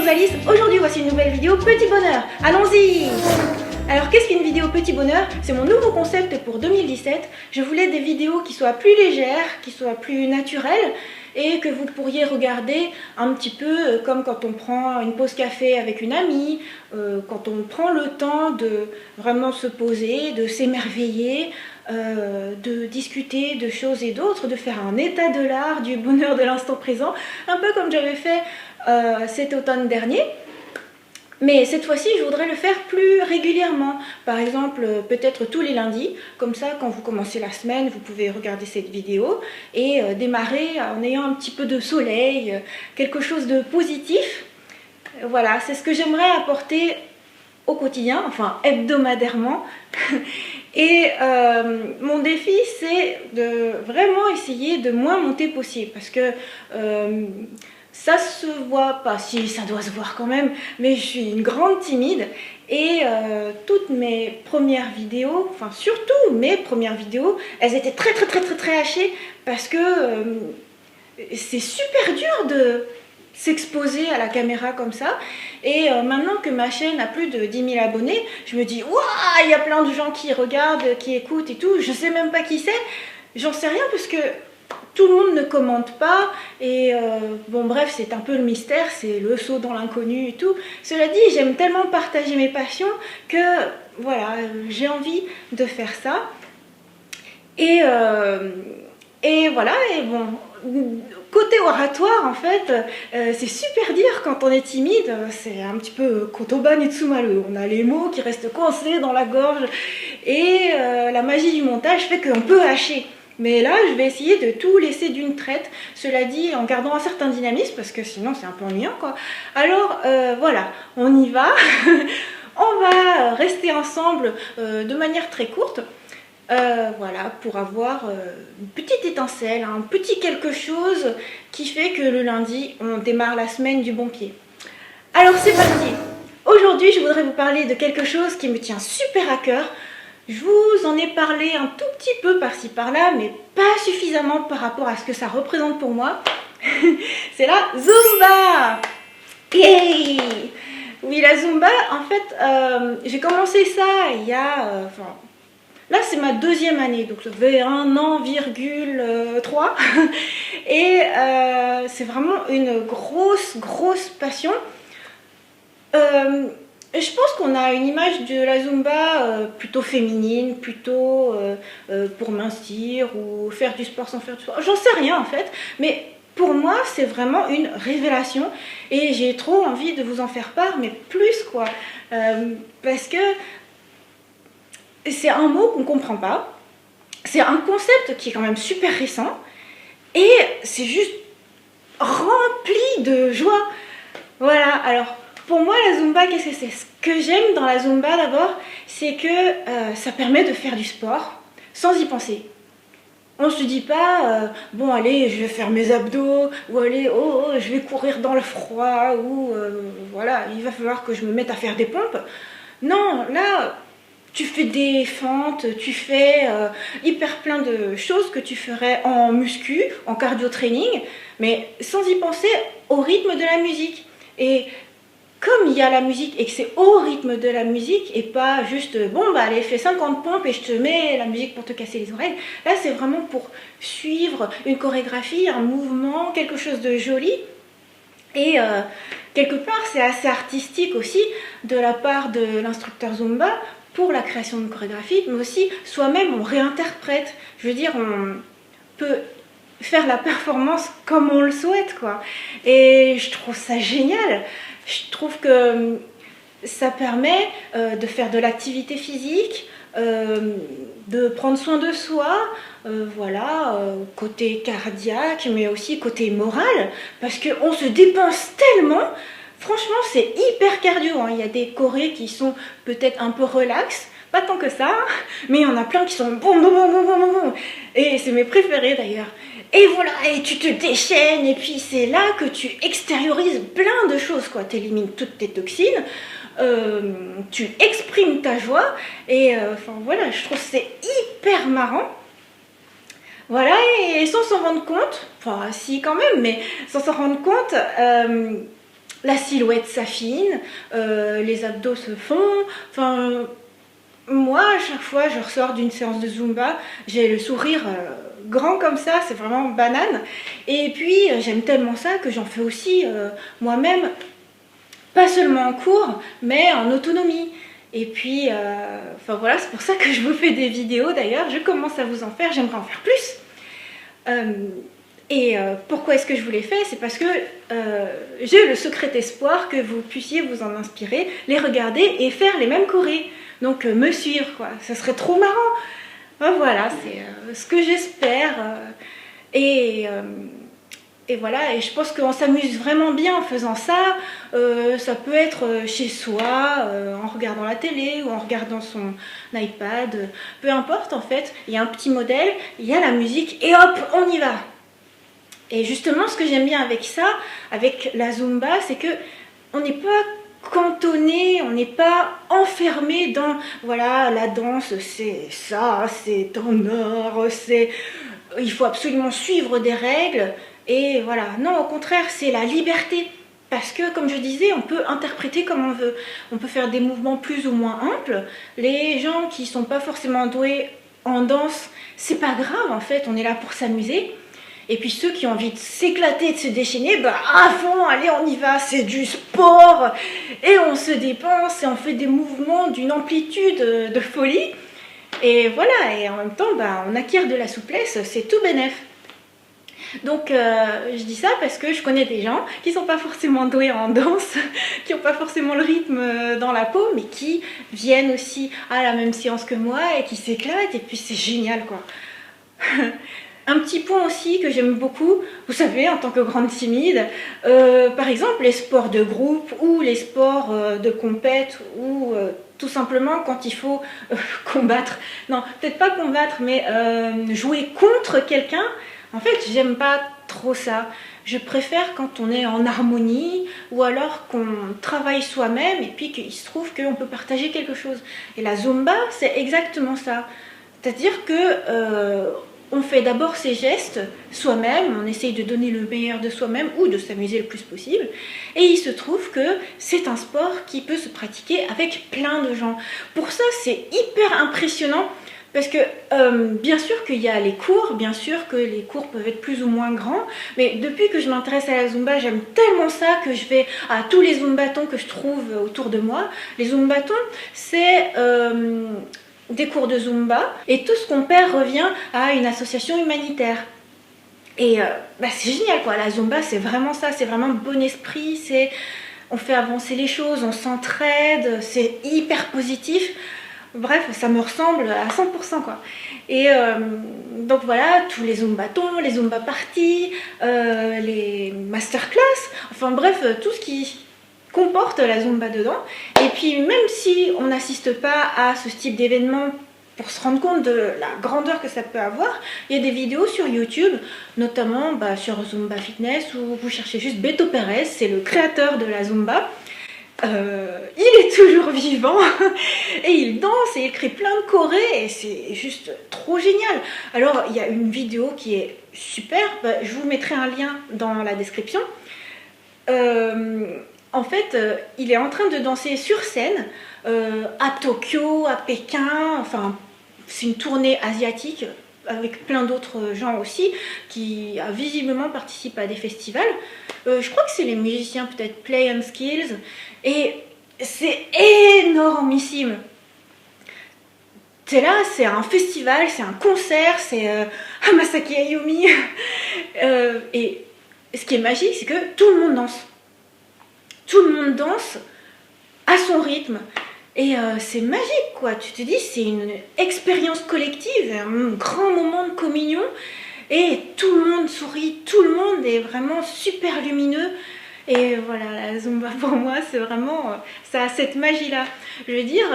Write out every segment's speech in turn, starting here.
Rosalis, aujourd'hui voici une nouvelle vidéo Petit Bonheur. Allons-y! Alors qu'est-ce qu'une vidéo Petit Bonheur? C'est mon nouveau concept pour 2017. Je voulais des vidéos qui soient plus légères, qui soient plus naturelles et que vous pourriez regarder un petit peu comme quand on prend une pause café avec une amie, quand on prend le temps de vraiment se poser, de s'émerveiller, de discuter de choses et d'autres, de faire un état de l'art, du bonheur de l'instant présent, un peu comme j'avais fait cet automne dernier. Mais cette fois-ci, je voudrais le faire plus régulièrement. Par exemple, peut-être tous les lundis. Comme ça, quand vous commencez la semaine, vous pouvez regarder cette vidéo et démarrer en ayant un petit peu de soleil, quelque chose de positif. Voilà, c'est ce que j'aimerais apporter au quotidien, enfin hebdomadairement. Et mon défi, c'est de vraiment essayer de moins monter possible. Parce que ça se voit pas, si ça doit se voir quand même, mais je suis une grande timide et toutes mes premières vidéos, enfin surtout mes premières vidéos, elles étaient très hachées parce que c'est super dur de s'exposer à la caméra comme ça. Et maintenant que ma chaîne a plus de 10 000 abonnés, je me dis waouh, il y a plein de gens qui regardent, qui écoutent et tout, je sais même pas qui c'est, j'en sais rien parce que tout le monde ne commente pas et bon bref, c'est un peu le mystère, c'est le saut dans l'inconnu et tout. Cela dit, j'aime tellement partager mes passions que voilà, j'ai envie de faire ça. Et voilà, et bon, côté oratoire en fait, c'est super dur quand on est timide, c'est un petit peu Kotoba Nitsumaru, on a les mots qui restent coincés dans la gorge et la magie du montage fait qu'on peut hacher. Mais là, je vais essayer de tout laisser d'une traite, cela dit en gardant un certain dynamisme, parce que sinon c'est un peu ennuyant quoi. Alors voilà, on y va, on va rester ensemble de manière très courte, voilà, pour avoir une petite étincelle, un petit quelque chose qui fait que le lundi, on démarre la semaine du bon pied. Alors c'est parti. Aujourd'hui, je voudrais vous parler de quelque chose qui me tient super à cœur. Je vous en ai parlé un tout petit peu par-ci par-là, mais pas suffisamment par rapport à ce que ça représente pour moi. C'est la Zumba! Yay! Oui, la Zumba, en fait, j'ai commencé ça il y a... là, c'est ma deuxième année, donc ça fait 1 an, 3. Et c'est vraiment une grosse passion. Je pense qu'on a une image de la Zumba plutôt féminine, plutôt pour mincir ou faire du sport sans faire du sport. J'en sais rien en fait, mais pour moi c'est vraiment une révélation et j'ai trop envie de vous en faire part, mais plus quoi. Parce que c'est un mot qu'on ne comprend pas, c'est un concept qui est quand même super récent et c'est juste rempli de joie. Voilà, alors... Pour moi, la Zumba, qu'est-ce que c'est? Ce que j'aime dans la Zumba d'abord, c'est que ça permet de faire du sport sans y penser. On ne se dit pas, bon allez, je vais faire mes abdos, ou allez, oh, je vais courir dans le froid, ou voilà, il va falloir que je me mette à faire des pompes. Non, là, tu fais des fentes, tu fais hyper plein de choses que tu ferais en muscu, en cardio training, mais sans y penser au rythme de la musique. Et comme il y a la musique et que c'est au rythme de la musique et pas juste bon bah allez fais 50 pompes et je te mets la musique pour te casser les oreilles, là c'est vraiment pour suivre une chorégraphie, un mouvement, quelque chose de joli et quelque part c'est assez artistique aussi de la part de l'instructeur Zumba pour la création de chorégraphie, mais aussi soi-même on réinterprète, je veux dire on peut faire la performance comme on le souhaite quoi, et je trouve ça génial. Je trouve que ça permet de faire de l'activité physique, de prendre soin de soi, voilà, côté cardiaque, mais aussi côté moral, parce qu'on se dépense tellement, franchement c'est hyper cardio, hein. Il y a des chorés qui sont peut-être un peu relax, pas tant que ça, mais il y en a plein qui sont boum boum boum boum boum boum, et c'est mes préférés d'ailleurs. Et voilà, et tu te déchaînes, et puis c'est là que tu extériorises plein de choses, quoi. Tu élimines toutes tes toxines, tu exprimes ta joie, et enfin voilà, je trouve que c'est hyper marrant. Voilà, et sans s'en rendre compte, enfin si quand même, mais sans s'en rendre compte, la silhouette s'affine, les abdos se font, enfin... Moi, à chaque fois, je ressors d'une séance de Zumba, j'ai le sourire grand comme ça, c'est vraiment banane. Et puis, j'aime tellement ça que j'en fais aussi moi-même, pas seulement en cours, mais en autonomie. Et puis, enfin voilà, c'est pour ça que je vous fais des vidéos d'ailleurs, je commence à vous en faire, j'aimerais en faire plus. Pourquoi est-ce que je vous les fais? C'est parce que j'ai le secret espoir que vous puissiez vous en inspirer, les regarder et faire les mêmes chorés. Donc me suivre, quoi. Ça serait trop marrant. Voilà, c'est ce que j'espère. Et voilà, et je pense qu'on s'amuse vraiment bien en faisant ça. Ça peut être chez soi, en regardant la télé ou en regardant son iPad. Peu importe en fait, il y a un petit modèle, il y a la musique et hop, on y va. Et justement, ce que j'aime bien avec ça, avec la Zumba, c'est que on n'est pas cantonné, on n'est pas enfermé dans, voilà, la danse, c'est ça, c'est en or, il faut absolument suivre des règles, et voilà. Non, au contraire, c'est la liberté. Parce que, comme je disais, on peut interpréter comme on veut. On peut faire des mouvements plus ou moins amples. Les gens qui ne sont pas forcément doués en danse, c'est pas grave, en fait, on est là pour s'amuser. Et puis ceux qui ont envie de s'éclater, de se déchaîner, bah à fond, allez on y va, c'est du sport. Et on se dépense et on fait des mouvements d'une amplitude de folie. Et voilà, et en même temps, bah, on acquiert de la souplesse, c'est tout bénef. Donc je dis ça parce que je connais des gens qui ne sont pas forcément doués en danse, qui n'ont pas forcément le rythme dans la peau, mais qui viennent aussi à la même séance que moi et qui s'éclatent, et puis c'est génial quoi. Un petit point aussi que j'aime beaucoup, vous savez, en tant que grande timide, par exemple les sports de groupe ou les sports de compète ou tout simplement quand il faut combattre, non, peut-être pas combattre, mais jouer contre quelqu'un. En fait, j'aime pas trop ça. Je préfère quand on est en harmonie ou alors qu'on travaille soi-même et puis qu'il se trouve qu'on peut partager quelque chose. Et la Zumba, c'est exactement ça. C'est-à-dire que on fait d'abord ses gestes soi-même, on essaye de donner le meilleur de soi-même ou de s'amuser le plus possible. Et il se trouve que c'est un sport qui peut se pratiquer avec plein de gens. Pour ça, c'est hyper impressionnant parce que bien sûr qu'il y a les cours, bien sûr que les cours peuvent être plus ou moins grands, mais depuis que je m'intéresse à la Zumba, j'aime tellement ça que je vais à tous les Zumbatons que je trouve autour de moi. Les Zumbatons, c'est... des cours de Zumba et tout ce qu'on perd revient à une association humanitaire. Et bah c'est génial quoi, la Zumba c'est vraiment ça, c'est vraiment bon esprit, on fait avancer les choses, on s'entraide, c'est hyper positif. Bref, ça me ressemble à 100% quoi. Et donc voilà, tous les Zumbatons, les Zumba parties, les masterclass, enfin bref, tout ce qui comporte la Zumba dedans. Et puis même si on n'assiste pas à ce type d'événement pour se rendre compte de la grandeur que ça peut avoir, il y a des vidéos sur YouTube, notamment sur Zumba Fitness, où vous cherchez juste Beto Pérez, c'est le créateur de la Zumba. Il est toujours vivant et il danse et il crée plein de chorés et c'est juste trop génial. Alors il y a une vidéo qui est super, je vous mettrai un lien dans la description. En fait, il est en train de danser sur scène à Tokyo, à Pékin, enfin c'est une tournée asiatique avec plein d'autres gens aussi qui visiblement participent à des festivals. Je crois que c'est les musiciens peut-être Play and Skills et c'est énormissime. C'est là, c'est un festival, c'est un concert, c'est Hamasaki Ayumi et ce qui est magique c'est que tout le monde danse. Tout le monde danse à son rythme. Et c'est magique, quoi. Tu te dis, c'est une expérience collective, un grand moment de communion. Et tout le monde sourit, tout le monde est vraiment super lumineux. Et voilà, la Zumba, pour moi, c'est vraiment... ça a cette magie-là. Je veux dire,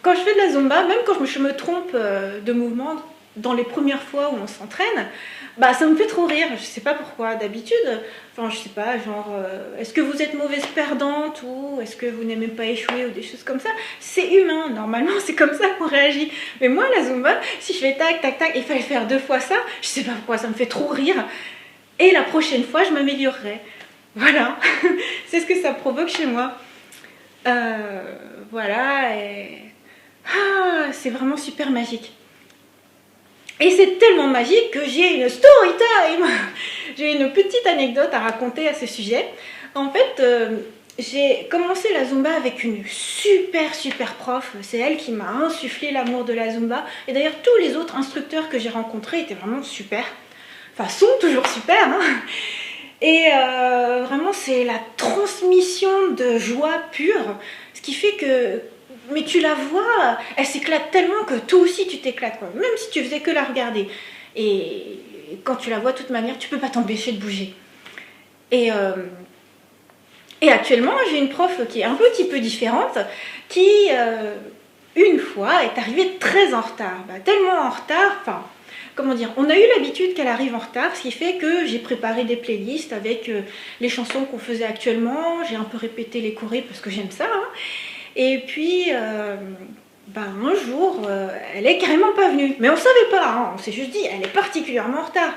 quand je fais de la Zumba, même quand je me trompe de mouvement, dans les premières fois où on s'entraîne, ça me fait trop rire, je sais pas pourquoi, d'habitude, enfin je sais pas, genre, est-ce que vous êtes mauvaise perdante ou est-ce que vous n'aimez pas échouer ou des choses comme ça, c'est humain, normalement c'est comme ça qu'on réagit, mais moi la Zumba, si je fais tac, tac, tac, il fallait faire 2 fois ça, je sais pas pourquoi, ça me fait trop rire, et la prochaine fois je m'améliorerai. Voilà, c'est ce que ça provoque chez moi. Voilà, et... ah, c'est vraiment super magique. Et c'est tellement magique que j'ai une story time. J'ai une petite anecdote à raconter à ce sujet. En fait, j'ai commencé la Zumba avec une super prof. C'est elle qui m'a insufflé l'amour de la Zumba. Et d'ailleurs, tous les autres instructeurs que j'ai rencontrés étaient vraiment super. Enfin, sont toujours super, hein. Et vraiment, c'est la transmission de joie pure. Ce qui fait que... Mais tu la vois, elle s'éclate tellement que toi aussi tu t'éclates, quoi. Même si tu faisais que la regarder. Et quand tu la vois de toute manière, tu peux pas t'empêcher de bouger. Et actuellement, j'ai une prof qui est un petit peu différente, qui, une fois, est arrivée très en retard. Tellement en retard, enfin... Comment dire, on a eu l'habitude qu'elle arrive en retard, ce qui fait que j'ai préparé des playlists avec les chansons qu'on faisait actuellement. J'ai un peu répété les chorés parce que j'aime ça, hein. Et puis, un jour, elle est carrément pas venue. Mais on savait pas, hein, on s'est juste dit, elle est particulièrement en retard.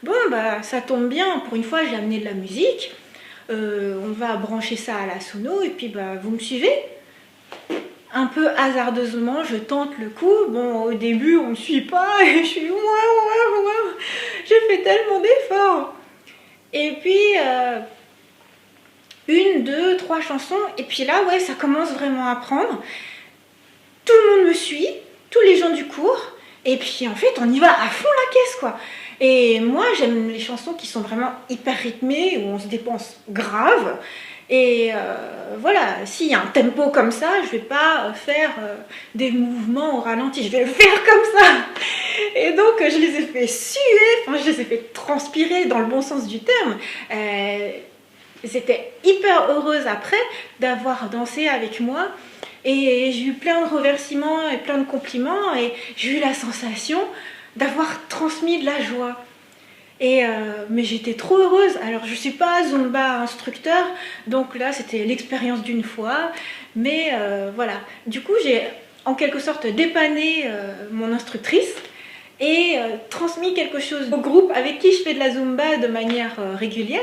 Bon, ça tombe bien, pour une fois, j'ai amené de la musique. On va brancher ça à la sono, et puis, vous me suivez ? Un peu hasardeusement, je tente le coup. Bon, au début, on me suit pas, et je suis, ouais. J'ai fait tellement d'efforts. Et puis... 1, 2, 3 chansons, et puis là, ouais, ça commence vraiment à prendre. Tout le monde me suit, tous les gens du cours, et puis en fait, on y va à fond la caisse, quoi. Et moi, j'aime les chansons qui sont vraiment hyper rythmées, où on se dépense grave. Et voilà, s'il y a un tempo comme ça, je vais pas faire des mouvements au ralenti, je vais le faire comme ça. Et donc, je les ai fait suer, enfin, je les ai fait transpirer dans le bon sens du terme. J'étais hyper heureuse après d'avoir dansé avec moi et j'ai eu plein de remerciements et plein de compliments et j'ai eu la sensation d'avoir transmis de la joie. Et mais j'étais trop heureuse. Alors je suis pas Zumba instructeur, donc là c'était l'expérience d'une fois, mais voilà. Du coup j'ai en quelque sorte dépanné mon instructrice et transmis quelque chose au groupe avec qui je fais de la Zumba de manière régulière.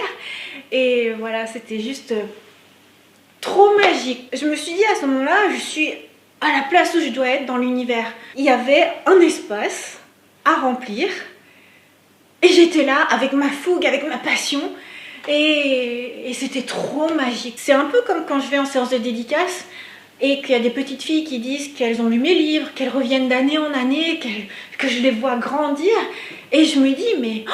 Et voilà, c'était juste trop magique. Je me suis dit à ce moment-là, je suis à la place où je dois être dans l'univers. Il y avait un espace à remplir et j'étais là avec ma fougue, avec ma passion et c'était trop magique. C'est un peu comme quand je vais en séance de dédicace et qu'il y a des petites filles qui disent qu'elles ont lu mes livres, qu'elles reviennent d'année en année, que je les vois grandir. Et je me dis, mais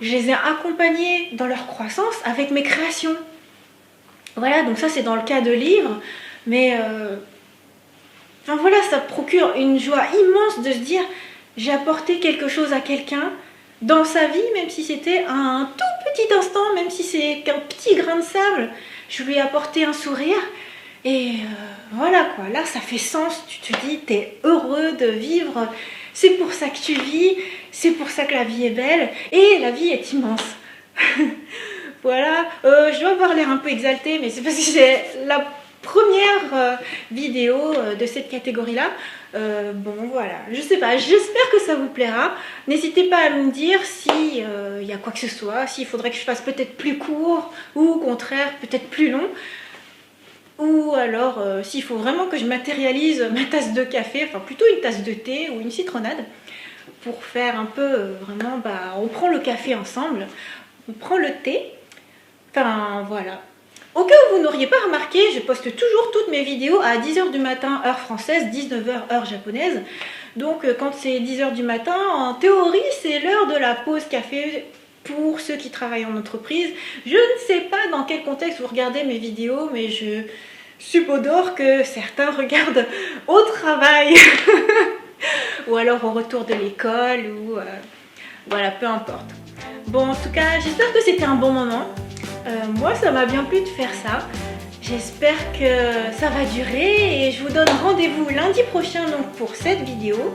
je les ai accompagnées dans leur croissance avec mes créations. Voilà, donc ça c'est dans le cas de livres. Mais enfin voilà, ça procure une joie immense de se dire, j'ai apporté quelque chose à quelqu'un dans sa vie, même si c'était un tout petit instant, même si c'est qu'un petit grain de sable. Je lui ai apporté un sourire. Et voilà quoi, là ça fait sens, tu te dis, t'es heureux de vivre, c'est pour ça que tu vis, c'est pour ça que la vie est belle, et la vie est immense. Voilà, je dois avoir l'air un peu exaltée, mais c'est parce que c'est la première vidéo de cette catégorie-là. Bon voilà, je sais pas, j'espère que ça vous plaira. N'hésitez pas à me dire si y a quoi que ce soit, s'il faudrait que je fasse peut-être plus court, ou au contraire peut-être plus long. Ou alors, s'il faut vraiment que je matérialise ma tasse de café, enfin plutôt une tasse de thé ou une citronnade, pour faire un peu, vraiment, on prend le café ensemble, on prend le thé, enfin voilà. Au cas où vous n'auriez pas remarqué, je poste toujours toutes mes vidéos à 10h du matin, heure française, 19h, heure japonaise. Donc quand c'est 10h du matin, en théorie, c'est l'heure de la pause café pour ceux qui travaillent en entreprise. Je ne sais pas dans quel contexte vous regardez mes vidéos, mais je suppose que certains regardent au travail ou alors au retour de l'école ou voilà, peu importe. Bon, en tout cas, j'espère que c'était un bon moment. Moi, ça m'a bien plu de faire ça. J'espère que ça va durer et je vous donne rendez-vous lundi prochain donc pour cette vidéo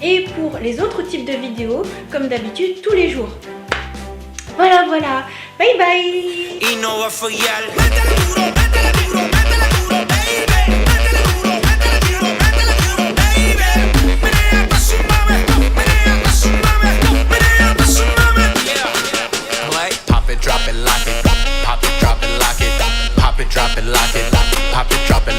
et pour les autres types de vidéos, comme d'habitude, tous les jours. Voilà, voilà. Bye bye. Drop it, like it, pop it, drop it. pop it, drop it